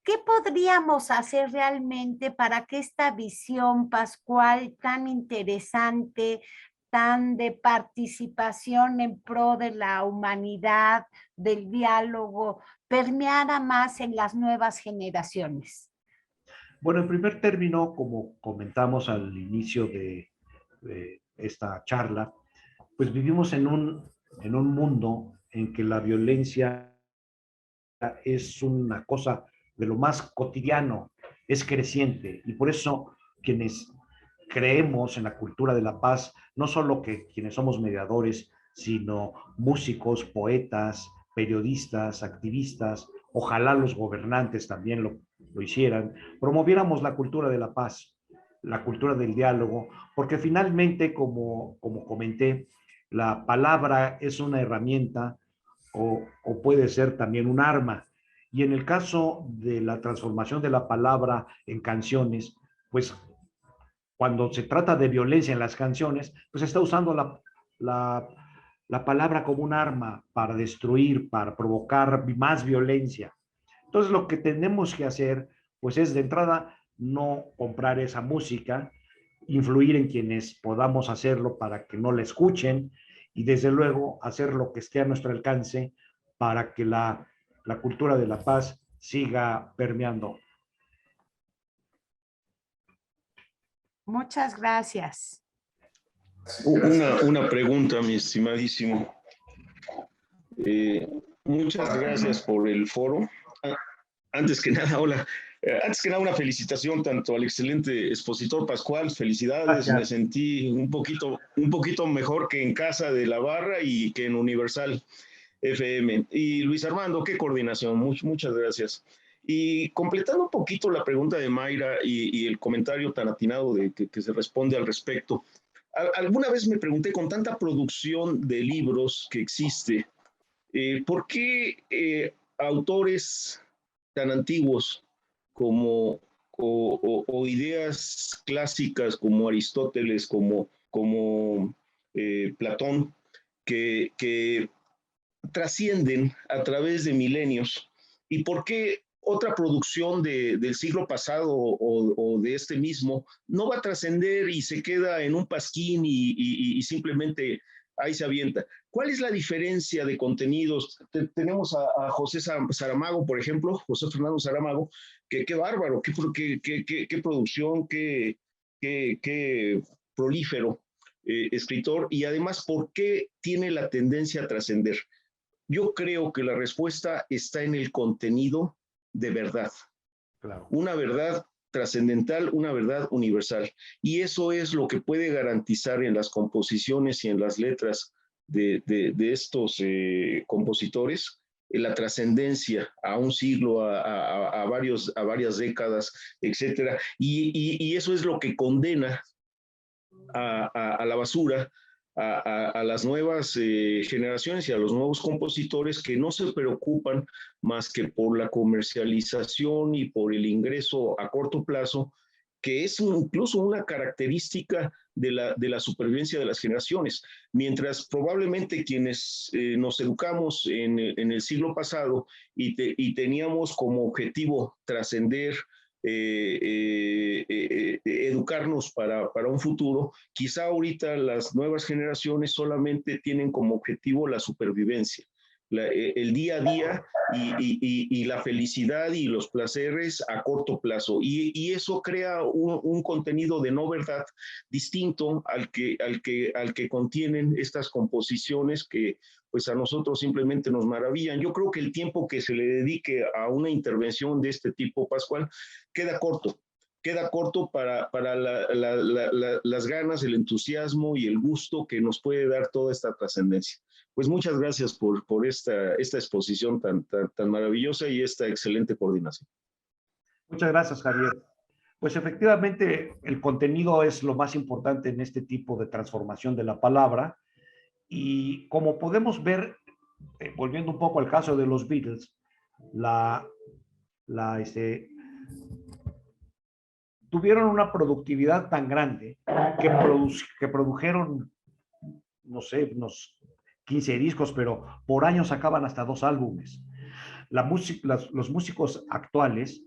¿Qué podríamos hacer realmente para que esta visión, Pascual, tan interesante, tan de participación en pro de la humanidad, del diálogo, permeara más en las nuevas generaciones? Bueno, en primer término, como comentamos al inicio de esta charla, pues vivimos en un mundo en que la violencia es una cosa de lo más cotidiano, es creciente. Y por eso quienes creemos en la cultura de la paz, no solo que quienes somos mediadores, sino músicos, poetas, periodistas, activistas, ojalá los gobernantes también lo hicieran, promoviéramos la cultura de la paz, la cultura del diálogo, porque finalmente, como comenté, la palabra es una herramienta o puede ser también un arma. Y en el caso de la transformación de la palabra en canciones, pues cuando se trata de violencia en las canciones, pues se está usando la, la palabra como un arma para destruir, para provocar más violencia. Entonces lo que tenemos que hacer, pues es de entrada no comprar esa música, influir en quienes podamos hacerlo para que no la escuchen y desde luego hacer lo que esté a nuestro alcance para que la cultura de la paz siga permeando. Muchas gracias. Una pregunta, mi estimadísimo. Muchas gracias por el foro. Antes que nada, hola. Antes que nada, una felicitación tanto al excelente expositor Pascual. Felicidades. Gracias. Me sentí un poquito mejor que en casa de la barra y que en Universal FM. Y Luis Armando, qué coordinación. Muchas gracias. Y completando un poquito la pregunta de Mayra y el comentario tan atinado de que se responde al respecto. Alguna vez me pregunté, con tanta producción de libros que existe, ¿por qué autores tan antiguos como, o ideas clásicas como Aristóteles, como Platón, que trascienden a través de milenios? ¿Y por qué otra producción del siglo pasado o de este mismo no va a trascender y se queda en un pasquín y simplemente ahí se avienta? ¿Cuál es la diferencia de contenidos? Tenemos a José Saramago, por ejemplo, José Fernando Saramago, que qué bárbaro, qué producción, qué prolífero escritor, y además, ¿por qué tiene la tendencia a trascender? Yo creo que la respuesta está en el contenido de verdad. Claro. Una verdad trascendental, una verdad universal. Y eso es lo que puede garantizar en las composiciones y en las letras de estos compositores la trascendencia a un siglo, a varias décadas, etcétera. Y eso es lo que condena a la basura a las nuevas generaciones y a los nuevos compositores que no se preocupan más que por la comercialización y por el ingreso a corto plazo, que es incluso una característica de la supervivencia de las generaciones. Mientras probablemente quienes nos educamos en el siglo pasado y teníamos como objetivo trascender, educarnos para un futuro, quizá ahorita las nuevas generaciones solamente tienen como objetivo la supervivencia, el día a día y la felicidad y los placeres a corto plazo. Y eso crea un contenido de no verdad distinto al que contienen estas composiciones que pues a nosotros simplemente nos maravillan. Yo creo que el tiempo que se le dedique a una intervención de este tipo, Pascual, queda corto para las ganas, el entusiasmo y el gusto que nos puede dar toda esta trascendencia. Pues muchas gracias por esta exposición tan maravillosa y esta excelente coordinación. Muchas gracias, Javier. Pues efectivamente el contenido es lo más importante en este tipo de transformación de la palabra y como podemos ver, volviendo un poco al caso de los Beatles, tuvieron una productividad tan grande que produjeron, no sé, unos 15 discos, pero por año sacaban hasta 2 álbumes. Los músicos actuales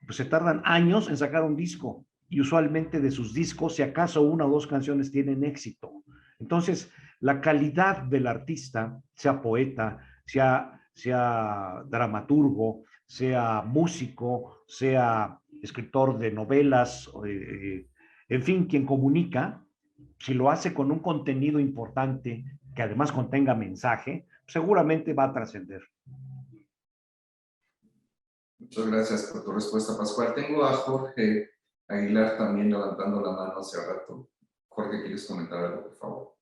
pues, se tardan años en sacar un disco y usualmente de sus discos, si acaso 1 o 2 canciones tienen éxito. Entonces, la calidad del artista, sea poeta, sea dramaturgo, sea músico, sea escritor de novelas, en fin, quien comunica, si lo hace con un contenido importante que además contenga mensaje, seguramente va a trascender. Muchas gracias por tu respuesta, Pascual. Tengo a Jorge Aguilar también levantando la mano hace rato. Jorge, ¿quieres comentar algo, por favor?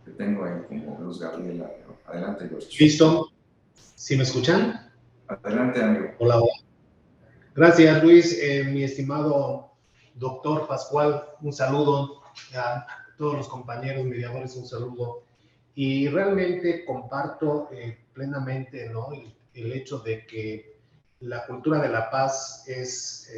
Te tengo ahí como Luz Gabriela. Adelante, George. Listo. ¿Sí me escuchan? Adelante, amigo. Hola, hola. Gracias, Luis. Mi estimado doctor Pascual, un saludo. A todos los compañeros mediadores, un saludo. Y realmente comparto plenamente, ¿no?, el hecho de que la cultura de la paz es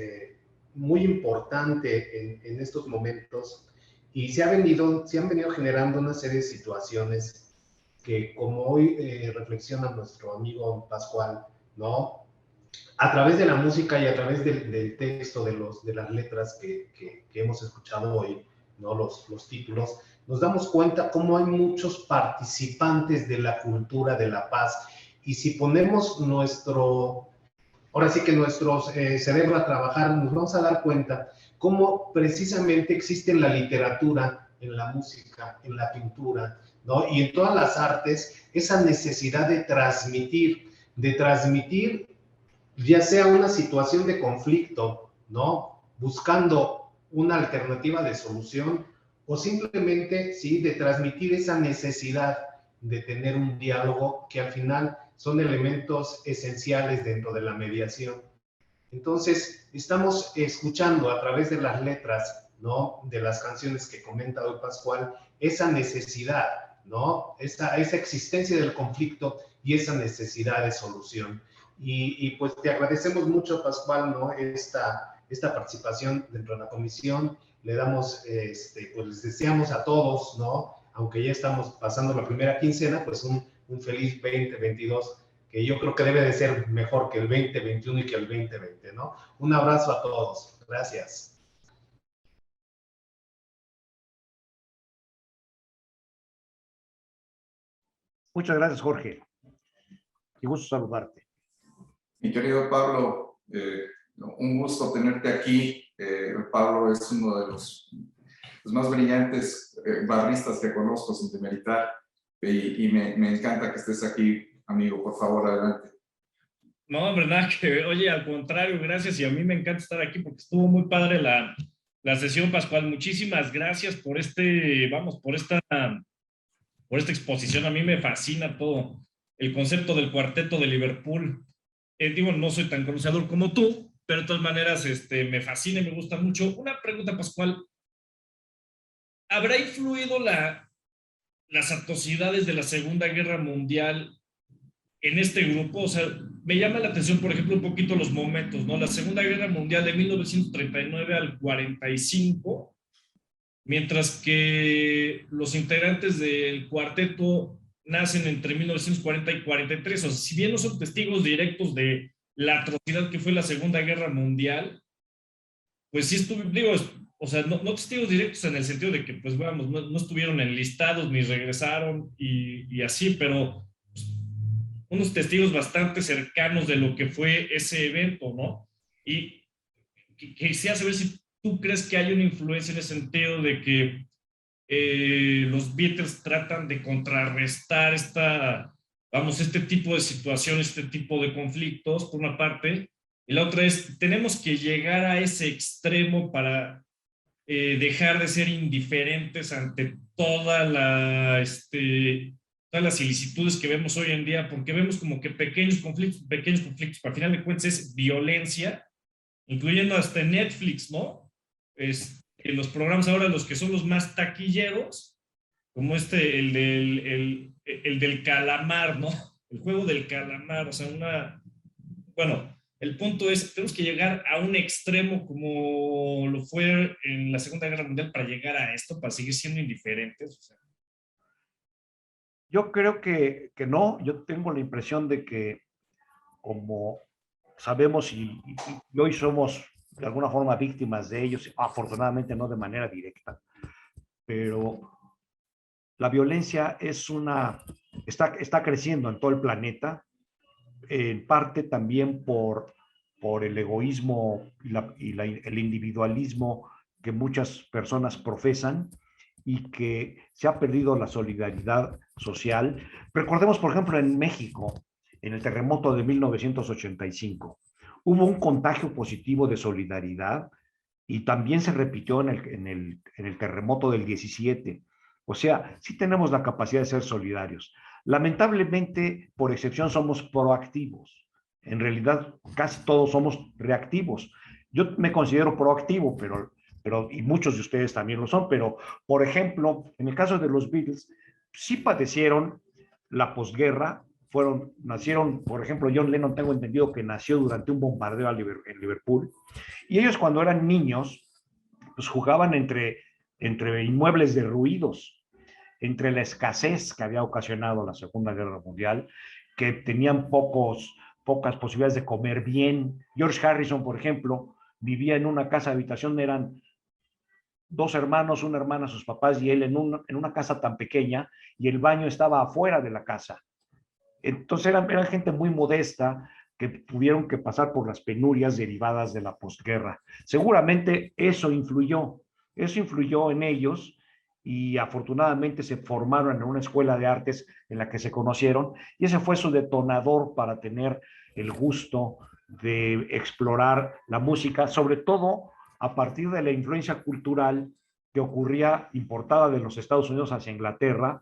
muy importante en estos momentos, y se han venido generando una serie de situaciones que, como hoy reflexiona nuestro amigo Pascual, ¿no?, a través de la música y a través del texto, de las letras que hemos escuchado hoy, ¿no?, los títulos, nos damos cuenta cómo hay muchos participantes de la cultura de la paz. Y si ponemos ahora sí que nuestro cerebro a trabajar, nos vamos a dar cuenta cómo precisamente existe en la literatura, en la música, en la pintura, ¿no?, y en todas las artes, esa necesidad de transmitir ya sea una situación de conflicto, ¿no?, buscando una alternativa de solución, o simplemente, sí, de transmitir esa necesidad de tener un diálogo, que al final son elementos esenciales dentro de la mediación. Entonces, estamos escuchando a través de las letras, ¿no?, de las canciones que comenta hoy Pascual, esa necesidad, ¿no?, esa existencia del conflicto y esa necesidad de solución. Y pues te agradecemos mucho, Pascual, ¿no?, esta participación dentro de la comisión. Le damos, pues les deseamos a todos, ¿no?, aunque ya estamos pasando la primera quincena, pues un feliz 2022, que yo creo que debe de ser mejor que el 2021 y que el 2020, ¿no? Un abrazo a todos. Gracias. Muchas gracias, Jorge. Qué gusto saludarte. Mi querido Pablo, un gusto tenerte aquí. Pablo es uno de los más brillantes barristas que conozco sin demeritar, y me encanta que estés aquí, amigo. Por favor, adelante. No, verdad que, oye, al contrario, gracias, y a mí me encanta estar aquí porque estuvo muy padre la sesión, Pascual. Muchísimas gracias por por esta exposición. A mí me fascina todo el concepto del cuarteto de Liverpool. Digo, no soy tan conocedor como tú, pero de todas maneras me fascina y me gusta mucho. Una pregunta, Pascual. ¿Habrá influido las atrocidades de la Segunda Guerra Mundial en este grupo? O sea, me llama la atención, por ejemplo, un poquito los momentos, ¿no? La Segunda Guerra Mundial de 1939 al 45, mientras que los integrantes del cuarteto nacen entre 1940 y 43. O sea, si bien no son testigos directos de la atrocidad que fue la Segunda Guerra Mundial, pues sí digo, o sea, no testigos directos en el sentido de que, pues vamos, no estuvieron enlistados ni regresaron y así, pero pues, unos testigos bastante cercanos de lo que fue ese evento, ¿no? Y quisiera saber si tú crees que hay una influencia en el sentido de que los Beatles tratan de contrarrestar este tipo de situaciones, este tipo de conflictos, por una parte, y la otra es, tenemos que llegar a ese extremo para dejar de ser indiferentes ante todas las ilicitudes que vemos hoy en día, porque vemos como que pequeños conflictos, al final de cuentas es violencia, incluyendo hasta Netflix, ¿no? En los programas ahora, los que son los más taquilleros, como el del calamar, ¿no? El juego del calamar, o sea, bueno, el punto es, tenemos que llegar a un extremo como lo fue en la Segunda Guerra Mundial para llegar a esto, para seguir siendo indiferentes. O sea. Yo creo que no. Yo tengo la impresión de que, como sabemos y hoy somos de alguna forma víctimas de ellos, afortunadamente no de manera directa, pero la violencia está creciendo en todo el planeta, en parte también por el egoísmo y el individualismo que muchas personas profesan, y que se ha perdido la solidaridad social. Recordemos, por ejemplo, en México, en el terremoto de 1985. Hubo un contagio positivo de solidaridad y también se repitió en el terremoto del 17. O sea, sí tenemos la capacidad de ser solidarios. Lamentablemente, por excepción, somos proactivos. En realidad, casi todos somos reactivos. Yo me considero proactivo, y muchos de ustedes también lo son, pero, por ejemplo, en el caso de los Beatles, sí padecieron la posguerra, nacieron, por ejemplo, John Lennon, tengo entendido que nació durante un bombardeo en Liverpool, y ellos cuando eran niños, pues jugaban entre inmuebles derruidos, entre la escasez que había ocasionado la Segunda Guerra Mundial, que tenían pocas posibilidades de comer bien. George Harrison, por ejemplo, vivía en una casa de habitación, eran 2 hermanos, una hermana, sus papás y él en una casa tan pequeña, y el baño estaba afuera de la casa. Entonces eran gente muy modesta que tuvieron que pasar por las penurias derivadas de la posguerra. Seguramente eso influyó en ellos, y afortunadamente se formaron en una escuela de artes en la que se conocieron, y ese fue su detonador para tener el gusto de explorar la música, sobre todo a partir de la influencia cultural que ocurría importada de los Estados Unidos hacia Inglaterra,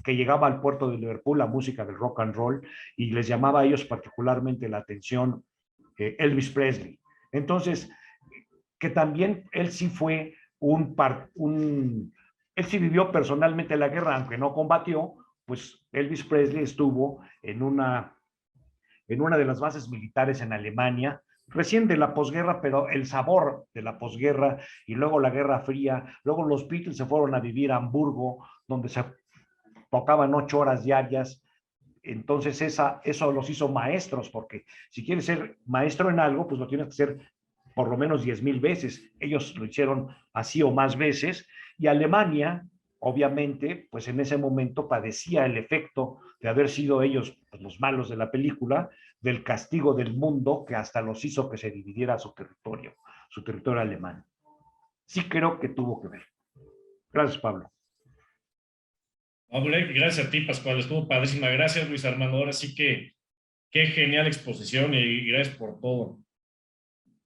que llegaba al puerto de Liverpool la música del rock and roll, y les llamaba a ellos particularmente la atención Elvis Presley. Entonces, que también él sí fue él sí vivió personalmente la guerra, aunque no combatió, pues Elvis Presley estuvo en una de las bases militares en Alemania, recién de la posguerra, pero el sabor de la posguerra, y luego la Guerra Fría. Luego los Beatles se fueron a vivir a Hamburgo, donde se tocaban 8 horas diarias. Entonces eso los hizo maestros, porque si quieres ser maestro en algo, pues lo tienes que ser por lo menos 10,000 veces. Ellos lo hicieron así o más veces, y Alemania, obviamente, pues en ese momento padecía el efecto de haber sido ellos, pues, los malos de la película, del castigo del mundo que hasta los hizo que se dividiera su territorio alemán. Sí creo que tuvo que ver. Gracias, Pablo. Hombre, gracias a ti, Pascual, estuvo padrísima. Gracias, Luis Armando. Ahora sí que qué genial exposición, y gracias por todo.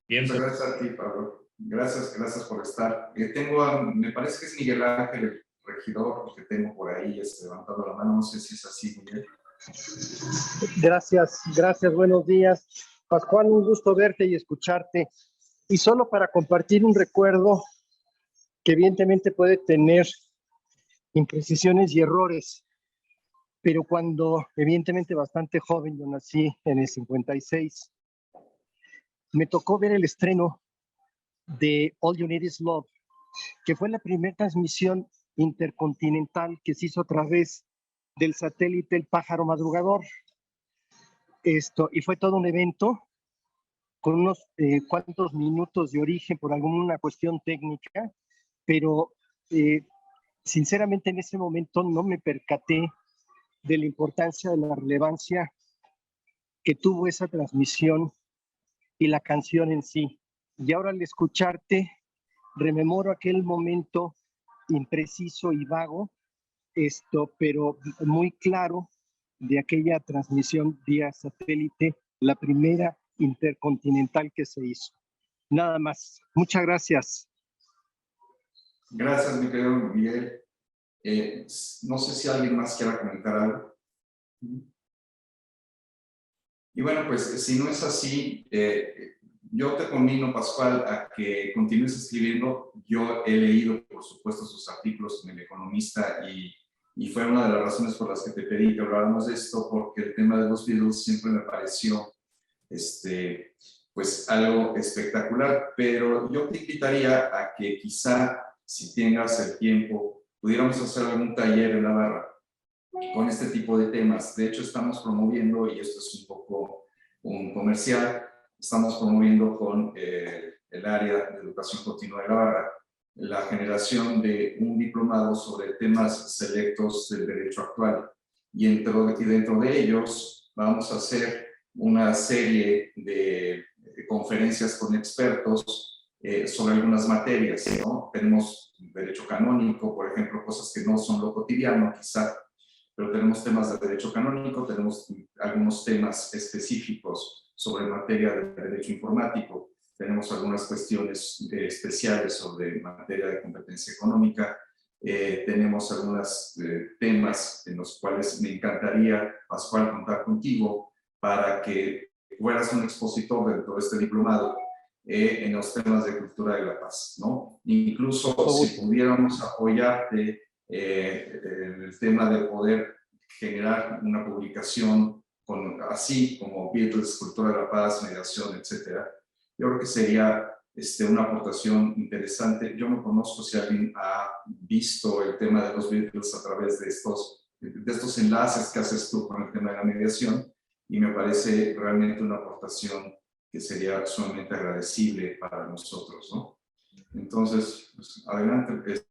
Muchas gracias a ti, Pablo. Gracias por estar. Me parece que es Miguel Ángel, el regidor, que tengo por ahí levantando la mano. No sé si es así, Miguel. Gracias, buenos días. Pascual, un gusto verte y escucharte. Y solo para compartir un recuerdo que evidentemente puede tener imprecisiones y errores, pero cuando evidentemente bastante joven, yo nací en el 56, me tocó ver el estreno de All You Need Is Love, que fue la primera transmisión intercontinental que se hizo a través del satélite El Pájaro Madrugador. Y fue todo un evento con unos cuantos minutos de origen por alguna cuestión técnica, pero sinceramente en ese momento no me percaté de la importancia, de la relevancia que tuvo esa transmisión y la canción en sí. Y ahora al escucharte, rememoro aquel momento impreciso y vago, pero muy claro, de aquella transmisión vía satélite, la primera intercontinental que se hizo. Nada más. Muchas gracias. Gracias, mi querido Miguel. No sé si alguien más quiera comentar algo. Y bueno, pues si no es así, yo te conmino, Pascual, a que continúes escribiendo. Yo he leído, por supuesto, sus artículos en El Economista, y fue una de las razones por las que te pedí que habláramos de esto, porque el tema de los Beatles siempre me pareció pues algo espectacular. Pero yo te invitaría a que quizá, si tengas el tiempo, pudiéramos hacer algún taller en Navarra con este tipo de temas. De hecho, estamos promoviendo, y esto es un poco un comercial, estamos promoviendo con el área de educación continua de Navarra la generación de un diplomado sobre temas selectos del derecho actual. Y dentro de ellos vamos a hacer una serie de conferencias con expertos sobre algunas materias, ¿no? Tenemos derecho canónico, por ejemplo, cosas que no son lo cotidiano, quizá, pero tenemos temas de derecho canónico, tenemos algunos temas específicos sobre materia de derecho informático, tenemos algunas cuestiones especiales sobre materia de competencia económica, tenemos algunos temas en los cuales me encantaría, Pascual, contar contigo para que fueras un expositor dentro de este diplomado en los temas de cultura de la paz, ¿no? Incluso si pudiéramos apoyarte en el tema de poder generar una publicación así como Beatles, cultura de la paz, mediación, etcétera, yo creo que sería una aportación interesante. Yo no conozco si alguien ha visto el tema de los Beatles a través de estos enlaces que haces tú con el tema de la mediación, y me parece realmente una aportación que sería sumamente agradecible para nosotros, ¿no? Entonces, pues, adelante.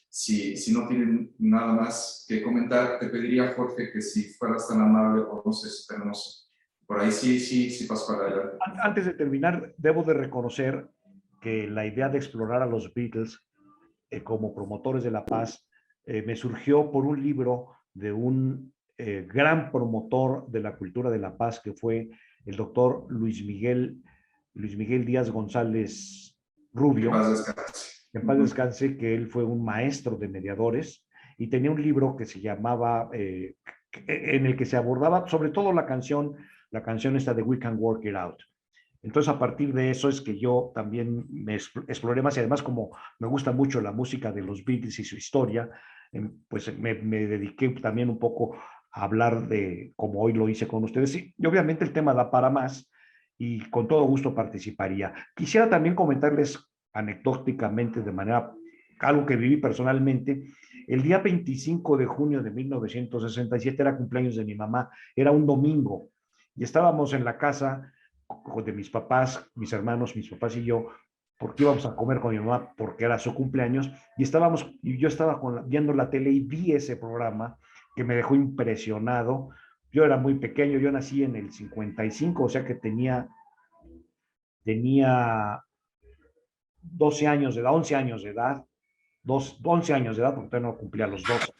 Si no tienen nada más que comentar, te pediría, Jorge, que si fueras tan amable, o no sé si tenemos por ahí, sí, Pascual, adelante. Antes de terminar, debo de reconocer que la idea de explorar a los Beatles como promotores de la paz me surgió por un libro de un gran promotor de la cultura de la paz, que fue el doctor Luis Miguel Díaz González Rubio, en paz descanse, que él fue un maestro de mediadores y tenía un libro que se llamaba, en el que se abordaba sobre todo la canción esta de We Can Work It Out. Entonces, a partir de eso es que yo también me exploré más, y además, como me gusta mucho la música de los Beatles y su historia, pues me dediqué también un poco a hablar de, como hoy lo hice con ustedes, y obviamente el tema da para más, y con todo gusto participaría. Quisiera también comentarles anecdóticamente, de manera, algo que viví personalmente. El día 25 de junio de 1967 era cumpleaños de mi mamá, era un domingo, y estábamos en la casa de mis papás, mis hermanos, mis papás y yo, porque íbamos a comer con mi mamá porque era su cumpleaños, y yo estaba viendo la tele y vi ese programa que me dejó impresionado. Yo era muy pequeño, yo nací en el 55, o sea que tenía 12 años de edad, 11 años de edad, 11 años de edad, porque todavía no cumplía los 12.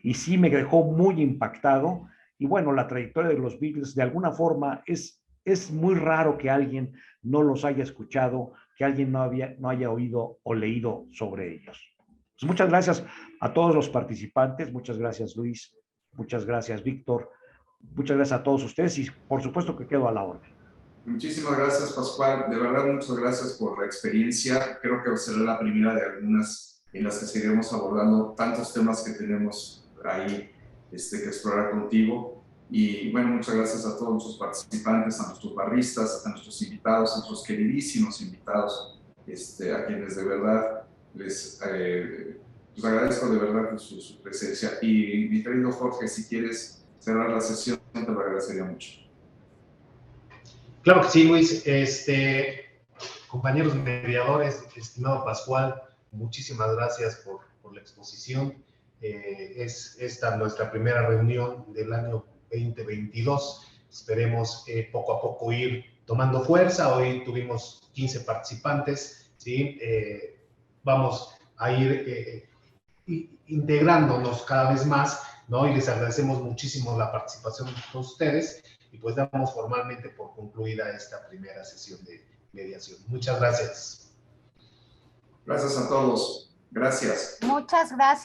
Y sí me dejó muy impactado. Y bueno, la trayectoria de los Beatles, de alguna forma, es muy raro que alguien no los haya escuchado, que alguien no haya oído o leído sobre ellos. Pues muchas gracias a todos los participantes, muchas gracias Luis, muchas gracias Víctor, muchas gracias a todos ustedes, y por supuesto que quedo a la orden. Muchísimas gracias, Pascual. De verdad, muchas gracias por la experiencia. Creo que será la primera de algunas en las que seguiremos abordando tantos temas que tenemos ahí que explorar contigo. Y bueno, muchas gracias a todos nuestros participantes, a nuestros barristas, a nuestros invitados, a nuestros queridísimos invitados, a quienes de verdad les agradezco de verdad su presencia. Y mi querido Jorge, si quieres cerrar la sesión, te lo agradecería mucho. Claro que sí, Luis. Compañeros mediadores, estimado Pascual, muchísimas gracias por la exposición. Es esta nuestra primera reunión del año 2022. Esperemos poco a poco ir tomando fuerza. Hoy tuvimos 15 participantes, ¿sí? Vamos a ir integrándonos cada vez más, ¿no? Y les agradecemos muchísimo la participación de todos ustedes, y pues damos formalmente por concluida esta primera sesión de mediación. Muchas gracias. Gracias a todos. Gracias. Muchas gracias.